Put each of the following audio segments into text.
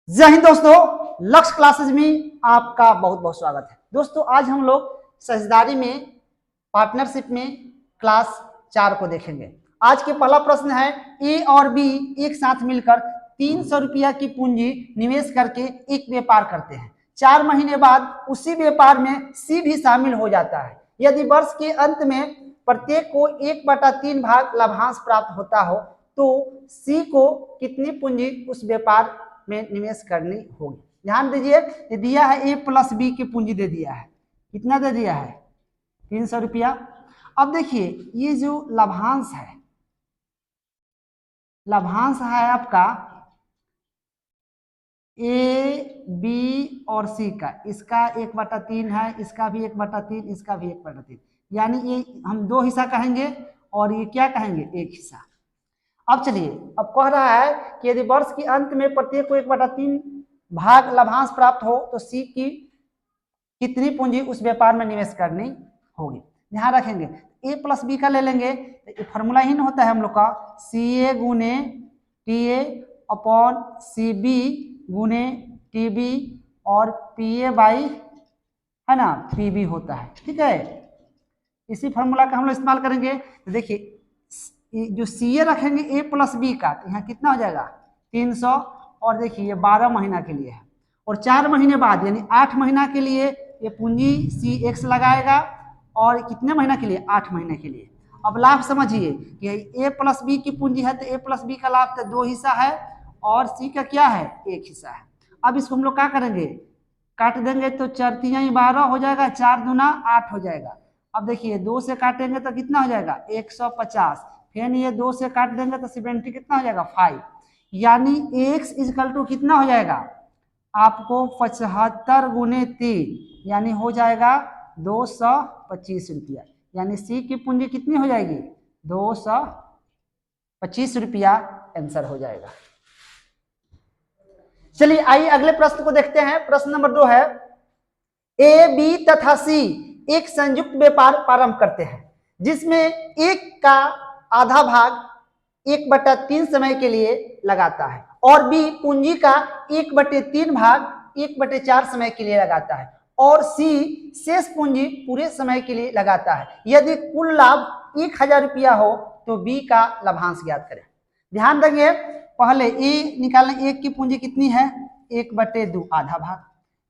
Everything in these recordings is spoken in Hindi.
जय हिंद दोस्तों, लक्ष्य क्लासेज में आपका बहुत बहुत स्वागत है। दोस्तों आज हम लोग साझेदारी में पार्टनरशिप में क्लास 4 को देखेंगे। आज के पहला प्रश्न है, ए और बी एक साथ मिलकर 300 रुपया की पूंजी निवेश करके एक व्यापार करते हैं। 4 महीने बाद उसी व्यापार में सी भी शामिल हो जाता है। यदि वर्ष के अंत में प्रत्येक को 1/3 भाग लाभांश प्राप्त होता हो तो सी को कितनी पूंजी उस व्यापार में निवेश करनी होगी। ध्यान दीजिए, ये दिया है ए प्लस बी की पूंजी दे दिया है। कितना दे दिया है? 300 रुपया। अब देखिए ये जो लाभांश है, लाभांश है आपका ए बी और सी का, इसका 1/3 है, इसका भी 1/3, इसका भी 1/3, यानी ये हम 2 हिस्सा कहेंगे और ये क्या कहेंगे? 1 हिस्सा। अब चलिए, अब कह रहा है कि यदि वर्ष के अंत में प्रत्येक को 1/3 भाग लाभांश प्राप्त हो तो सी की कितनी पूंजी उस व्यापार में निवेश करनी होगी। ध्यान रखेंगे, ए प्लस बी का ले लेंगे तो ये फॉर्मूला ही ना होता है हम लोग का, सी ए गुने T A upon C B गुने टी बी और पी ए बाई, है ना, पी बी होता है। ठीक है, इसी फॉर्मूला का हम लोग इस्तेमाल करेंगे। तो देखिए जो सी ए रखेंगे ए प्लस बी का, तो यहाँ कितना हो जाएगा? 300। और देखिए ये 12 महीना के लिए है और 4 महीने बाद यानी 8 महीना के लिए ये पूंजी सी एक्स लगाएगा। और कितने महीना के लिए? 8 महीने के लिए। अब लाभ समझिए कि ए प्लस बी की पूंजी है तो ए प्लस बी का लाभ तो 2 हिस्सा है और सी का क्या है? 1 हिस्सा है। अब इसको हम लोग क्या करेंगे? काट देंगे तो 4 3 12 हो जाएगा, 4 दूना 8 हो जाएगा। अब देखिए 2 से काटेंगे तो कितना हो जाएगा? 150। फिर ये 2 से काट देंगे तो 70 कितना हो जाएगा? 5। यानी x इजकल टू कितना हो जाएगा आपको? 75 गुने 3 यानी हो जाएगा 225 रुपया। यानी सी की पूंजी कितनी हो जाएगी? 225 रुपया आंसर हो जाएगा। चलिए आइए अगले प्रश्न को देखते हैं। प्रश्न नंबर 2 है, ए बी तथा सी एक संयुक्त व्यापार प्रारंभ करते हैं जिसमें एक का आधा भाग 1/3 समय के लिए लगाता है और बी पूंजी का 1/3 भाग 1/4 समय के लिए लगाता है और सी शेष पूंजी पूरे समय के लिए लगाता है। यदि कुल लाभ 1000 रुपया हो तो बी का लाभांश ज्ञात करें। ध्यान देंगे, पहले ए निकालने, एक की पूंजी कितनी है? 1/2 आधा भाग।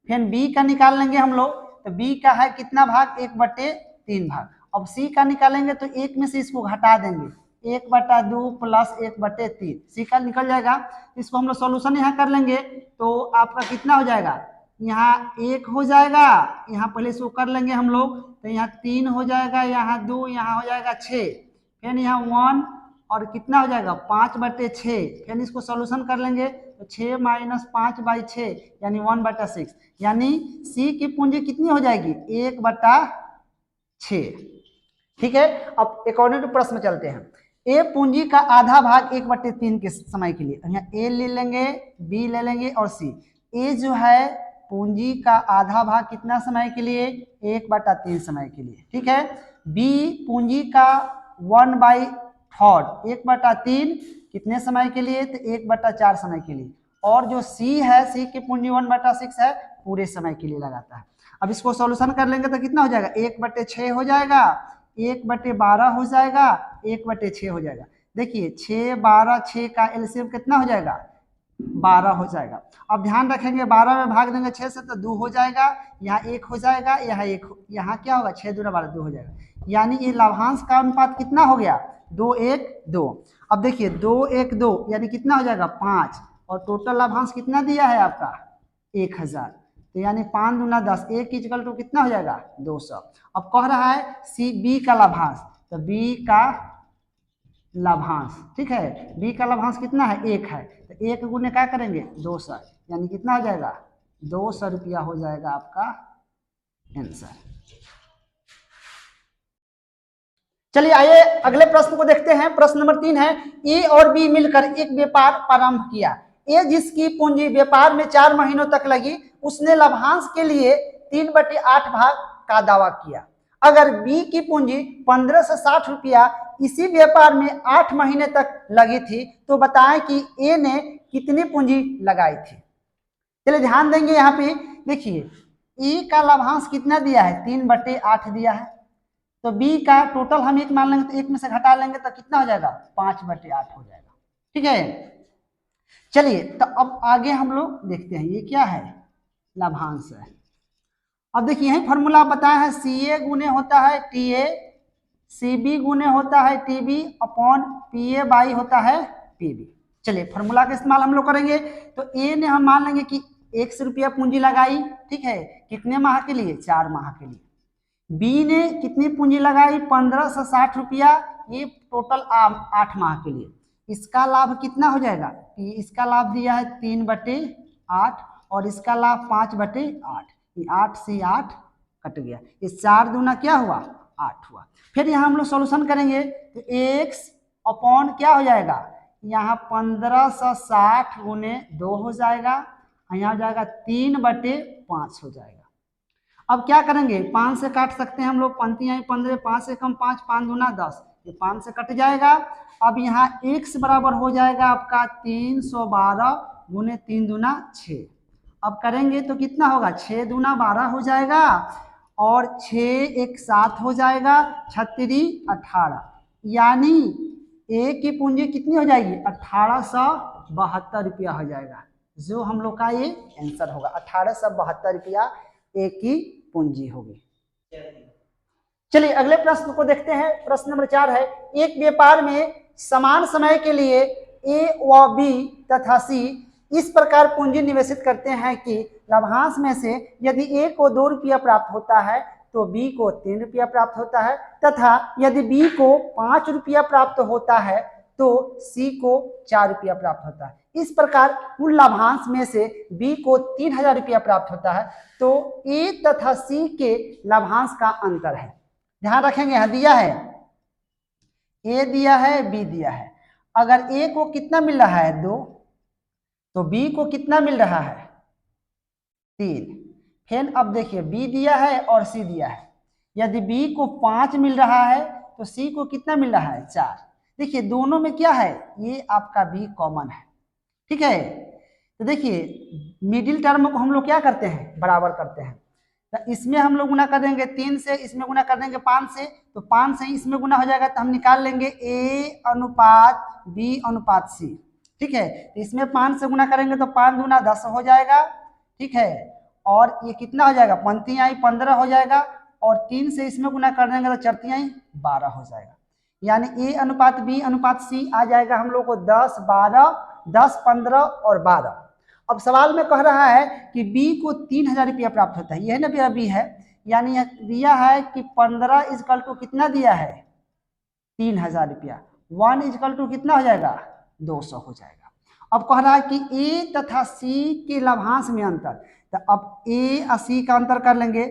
फिर बी का निकाल लेंगे हम लोग, तो बी का है कितना भाग? 1/3 भाग। अब सी का निकालेंगे तो 1 में से इसको घटा देंगे, 1/2 प्लस 1/3, सी का निकल जाएगा। इसको हम लोग सॉल्यूशन यहाँ कर लेंगे तो आपका कितना हो जाएगा? यहाँ 1 हो जाएगा, यहाँ पहले इसको कर लेंगे हम लोग, तो यहाँ 3 हो जाएगा, यहाँ 2, यहाँ हो जाएगा 6, फिर यहाँ 1 और कितना हो जाएगा? 5/6। फिर इसको सॉल्यूशन कर लेंगे तो 6 - 5/6 यानी 1/6। यानी सी की पूंजी कितनी हो जाएगी? 1/6। ठीक है, अब अकॉर्डिंग टू प्रश्न में चलते हैं। ए पूंजी का आधा भाग 1/3 के समय के लिए, यहाँ ए ले लेंगे, बी ले लेंगे और सी। ए जो है पूंजी का आधा भाग कितना समय के लिए? 1/3 समय के लिए। ठीक है, बी पूंजी का 1/3, 1/3 कितने समय के लिए? तो 1/4 समय के लिए। और जो सी है, सी की पूंजी 1/6 है, पूरे समय के लिए लगाता है। अब इसको सॉल्यूशन कर लेंगे तो कितना हो जाएगा? 1/6 हो जाएगा, 1/12 हो जाएगा, 1/6 हो जाएगा। देखिए 6 12 6 का एलसीएम कितना हो जाएगा? 12 हो जाएगा। अब ध्यान रखेंगे 12 में भाग देंगे 6 से तो 2 हो जाएगा, यहाँ 1 हो जाएगा, यहाँ 1, यहाँ क्या होगा? 6 दूना 12, 2 हो जाएगा। यानी ये लाभांश का अनुपात कितना हो गया? 2 1 2। अब देखिए 2 1 2 यानी कितना हो जाएगा? 5। और टोटल लाभांश कितना दिया है आपका? 1000। तो यानी 5 दूना 10, 1 इक्वल टू कितना हो जाएगा? 200। अब कह रहा है सी बी का लाभांश, तो बी का लाभांश, ठीक है, बी का लाभांश कितना है? 1 है, तो 1 गुने क्या करेंगे? 200, यानी कितना हो जाएगा? 200 रुपया हो जाएगा आपका आंसर। चलिए आइए अगले प्रश्न को देखते हैं। प्रश्न नंबर 3 है, ए और बी मिलकर एक व्यापार प्रारंभ किया। ए जिसकी पूंजी व्यापार में 4 महीनों तक लगी, उसने लाभांश के लिए 3/8 भाग का दावा किया। अगर बी की पूंजी 15 से 60 रुपया इसी व्यापार में 8 महीने तक लगी थी तो बताएं कि ए ने कितनी पूंजी लगाई थी। चलिए ध्यान देंगे यहाँ पे, देखिए ए का लाभांश कितना दिया है, 3/8 दिया है, तो बी का टोटल हम 1 मान लेंगे, तो 1 में से घटा लेंगे तो कितना हो जाएगा, 5/8 हो जाएगा। ठीक है, चलिए तो अब आगे हम लोग देखते हैं ये क्या है, लाभांश है। अब देखिए यही फॉर्मूला बताया है, सी ए गुने होता है टी ए, सी बी गुने होता है T B upon P A by होता है पी बी। चलिए फॉर्मूला का इस्तेमाल हम लोग करेंगे। तो ए ने हम मान लेंगे कि 100 रुपया पूंजी लगाई, ठीक है, कितने माह के लिए, 4 माह के लिए। बी ने कितनी पूंजी लगाई, 1560 रुपया, ये टोटल 8 माह के लिए। इसका लाभ कितना हो जाएगा, इसका लाभ दिया है 3/8 और इसका लाभ 5/8, ये 8 से 8 कट गया, इस 4 दूना क्या हुआ, 8 हुआ। फिर यहाँ हम लोग सॉल्यूशन करेंगे तो x अपॉन क्या हो जाएगा, यहाँ 1560 गुने 2 हो जाएगा, यहाँ हो जाएगा 3/5 हो जाएगा। अब क्या करेंगे, 5 से काट सकते हैं हम लोग, पंक्तियां 15, 5 से कम 5, 5 दूना 10, ये 5 से कट जाएगा। अब यहाँ x बराबर हो जाएगा आपका 312 गुने 3 दूना 6। अब करेंगे तो कितना होगा, 6 दूना 12 हो जाएगा और 6 1 7 हो जाएगा, 36 18, यानी ए की पूंजी कितनी हो जाएगी, 1872 रुपया हो जाएगा, जो हम लोग का ये आंसर होगा, 1872 रुपया ए की पूंजी होगी। चलिए अगले प्रश्न को देखते हैं। प्रश्न नंबर 4 है, एक व्यापार में समान समय के लिए ए व बी तथा सी इस प्रकार पूंजी निवेशित करते हैं कि लाभांश में से यदि ए को 2 रुपया प्राप्त होता है तो बी को 3 रुपया प्राप्त होता है, तथा यदि बी को 5 रुपया प्राप्त होता है तो सी को 4 रुपया प्राप्त होता है। इस प्रकार कुल लाभांश में से बी को 3000 रुपया प्राप्त होता है, तो ए तथा सी के लाभांश का अंतर है। ध्यान रखेंगे, यहां दिया है ए दिया है बी दिया है, अगर ए को कितना मिल रहा है 2, तो बी को कितना मिल रहा है 3। फिर अब देखिए बी दिया है और सी दिया है, यदि बी को 5 मिल रहा है तो सी को कितना मिल रहा है 4। देखिए दोनों में क्या है, ये आपका बी कॉमन है, ठीक है। तो देखिए मिडिल टर्म को हम लोग क्या करते हैं, बराबर करते हैं, तो इसमें हम लोग गुना कर देंगे 3 से, इसमें गुना कर देंगे 5 से, तो 5 से इसमें गुना हो जाएगा, तो हम निकाल लेंगे ए अनुपात बी अनुपात सी, ठीक है। तो इसमें 5 से गुना करेंगे तो 5 दूना 10 हो जाएगा, ठीक है, और ये कितना हो जाएगा, पंक्तियां 15 हो जाएगा, और 3 से इसमें गुना कर देंगे तो चरतियां 12 हो जाएगा, यानी ए अनुपात बी अनुपात सी आ जाएगा हम लोग को 10 12 10 15 और 12। अब सवाल में कह रहा है कि बी को 3000 रुपया प्राप्त होता है, यह ना मेरा बी है, यानी दिया है कि 15 इजकल टू कितना दिया है 3000 रुपया, 1 इजकल टू कितना हो जाएगा 200 हो जाएगा। अब कह रहा है कि ए तथा सी के लाभांश में अंतर, तो अब ए और सी का अंतर कर लेंगे,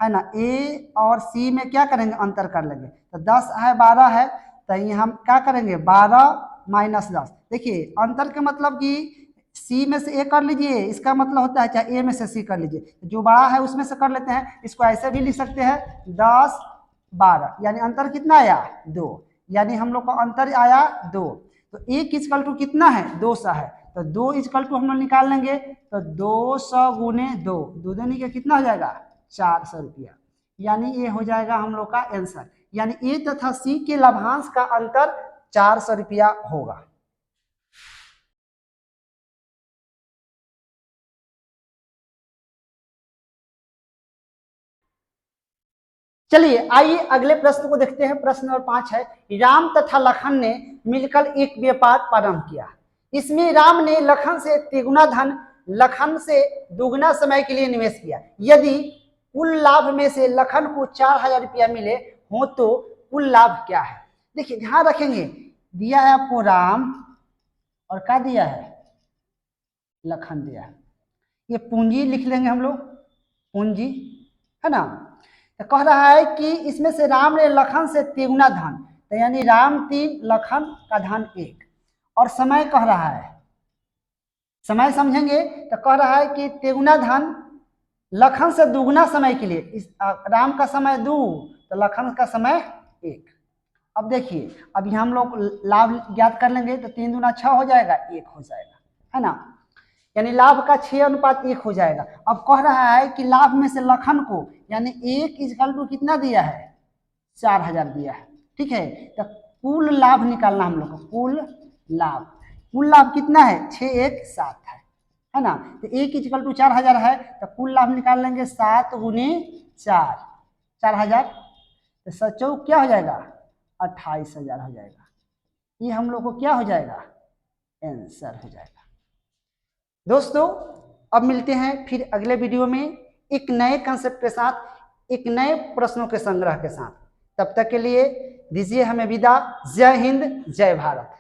है ना, ए और सी में क्या करेंगे, अंतर कर लेंगे, तो 10 है 12 है, तो ये हम क्या करेंगे 12 माइनस 10। देखिए अंतर के मतलब कि सी में से ए कर लीजिए, इसका मतलब होता है चाहे ए में से सी कर लीजिए, जो बड़ा है उसमें से कर लेते हैं, इसको ऐसे भी लिख सकते हैं 10 12, यानी अंतर कितना आया 2, यानी हम लोग का अंतर आया 2। तो एक इजकल टू कितना है 200 है, तो 2 इजकल टू हम लोग निकाल लेंगे, तो 200 गुने 2 दूनी का कितना हो जाएगा 400 रुपया, यानी ये हो जाएगा हम लोग का आंसर, यानी ए तथा सी के लाभांश का अंतर 400 रुपया होगा। चलिए आइए अगले प्रश्न को देखते हैं। प्रश्न नंबर 5 है, राम तथा लखन ने मिलकर एक व्यापार प्रारंभ किया। इसमें राम ने लखन से तिगुना धन, लखन से दुगना समय के लिए निवेश किया। यदि कुल लाभ में से लखन को 4000 रुपया मिले हो तो कुल लाभ क्या है। देखिए ध्यान रखेंगे, दिया है आपको राम और क्या दिया है लखन दिया है, ये पूंजी लिख लेंगे हम लोग, पूंजी है ना। तो कह रहा है कि इसमें से राम ने लखन से तिगुना धन, तो यानी राम 3 लखन का धन 1, और समय कह रहा है, समय समझेंगे तो कह रहा है कि तिगुना धन लखन से दुगना समय के लिए, इस राम का समय 2 तो लखन का समय 1। अब देखिए अभी हम लोग लाभ ज्ञात कर लेंगे, तो 3 दूना 6 हो जाएगा 1 हो जाएगा, है ना, यानी लाभ का 6:1 हो जाएगा। अब कह रहा है कि लाभ में से लखन को, यानी 1 = कितना दिया है, 4000 दिया है। ठीक है, तो कुल लाभ निकालना हम लोग को, कुल लाभ कितना है, 617 है ना। तो 1 = 4000 है, तो कुल लाभ निकाल लेंगे 7 × 4 4000, तो सचो क्या हो जाएगा, 28000 हो जाएगा। ये हम लोग को क्या हो जाएगा, आंसर हो जाएगा। दोस्तों अब मिलते हैं फिर अगले वीडियो में एक नए कंसेप्ट के साथ, एक नए प्रश्नों के संग्रह के साथ। तब तक के लिए दीजिए हमें विदा। जय हिंद, जय भारत।